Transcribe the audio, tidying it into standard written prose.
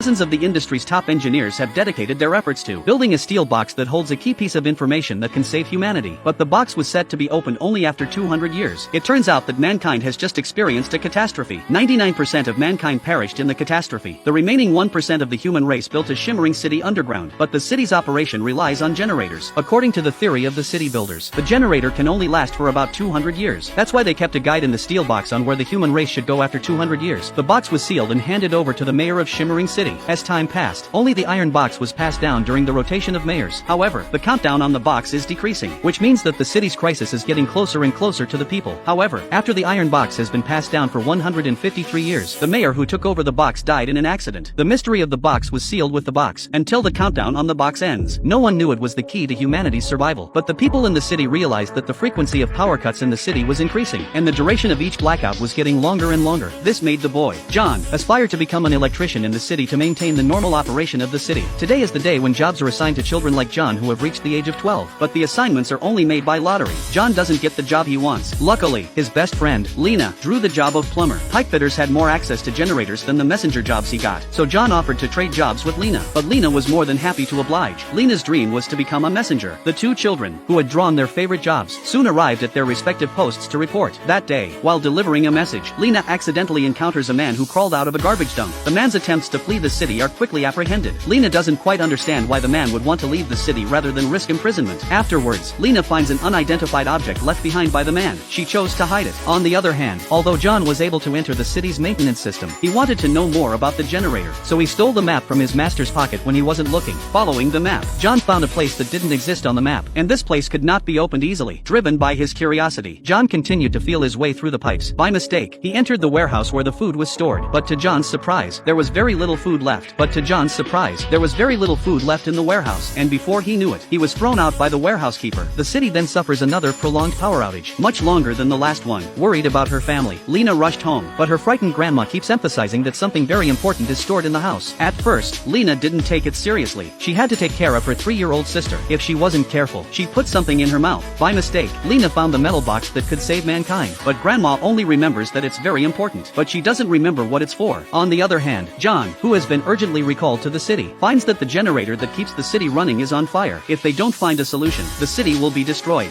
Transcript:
Dozens of the industry's top engineers have dedicated their efforts to building a steel box that holds a key piece of information that can save humanity. But the box was set to be opened only after 200 years. It turns out that mankind has just experienced a catastrophe. 99% of mankind perished in the catastrophe. The remaining 1% of the human race built a shimmering city underground, but the city's operation relies on generators. According to the theory of the city builders, the generator can only last for about 200 years. That's why they kept a guide in the steel box on where the human race should go after 200 years. The box was sealed and handed over to the mayor of Shimmering City. As time passed, only the iron box was passed down during the rotation of mayors. However, the countdown on the box is decreasing, which means that the city's crisis is getting closer and closer to the people. However, after the iron box has been passed down for 153 years, the mayor who took over the box died in an accident. The mystery of the box was sealed with the box until the countdown on the box ends. No one knew it was the key to humanity's survival, but the people in the city realized that the frequency of power cuts in the city was increasing, and the duration of each blackout was getting longer and longer. This made the boy, John, aspire to become an electrician in the city to maintain the normal operation of the city. Today is the day when jobs are assigned to children like John who have reached the age of 12, but the assignments are only made by lottery. John doesn't get the job he wants. Luckily, his best friend, Lena, drew the job of plumber. Pipefitters had more access to generators than the messenger jobs he got, so John offered to trade jobs with Lena, but Lena was more than happy to oblige. Lena's dream was to become a messenger. The two children, who had drawn their favorite jobs, soon arrived at their respective posts to report. That day, while delivering a message, Lena accidentally encounters a man who crawled out of a garbage dump. The man's attempts to flee the city are quickly apprehended. Lena doesn't quite understand why the man would want to leave the city rather than risk imprisonment. Afterwards, Lena finds an unidentified object left behind by the man. She chose to hide it. On the other hand, although John was able to enter the city's maintenance system, he wanted to know more about the generator, so he stole the map from his master's pocket when he wasn't looking. Following the map, John found a place that didn't exist on the map, and this place could not be opened easily. Driven by his curiosity, John continued to feel his way through the pipes. By mistake, he entered the warehouse where the food was stored, but to John's surprise, there was very little food left. In the warehouse, and before he knew it, he was thrown out by the warehouse keeper. The city then suffers another prolonged power outage, much longer than the last one. Worried about her family, Lena rushed home, but her frightened grandma keeps emphasizing that something very important is stored in the house. At first, Lena didn't take it seriously. She had to take care of her 3-year-old sister. If she wasn't careful, she'd put something in her mouth. By mistake, Lena found the metal box that could save mankind, but grandma only remembers that it's very important, but she doesn't remember what it's for. On the other hand, John, who has been urgently recalled to the city, finds that the generator that keeps the city running is on fire. If they don't find a solution, the city will be destroyed.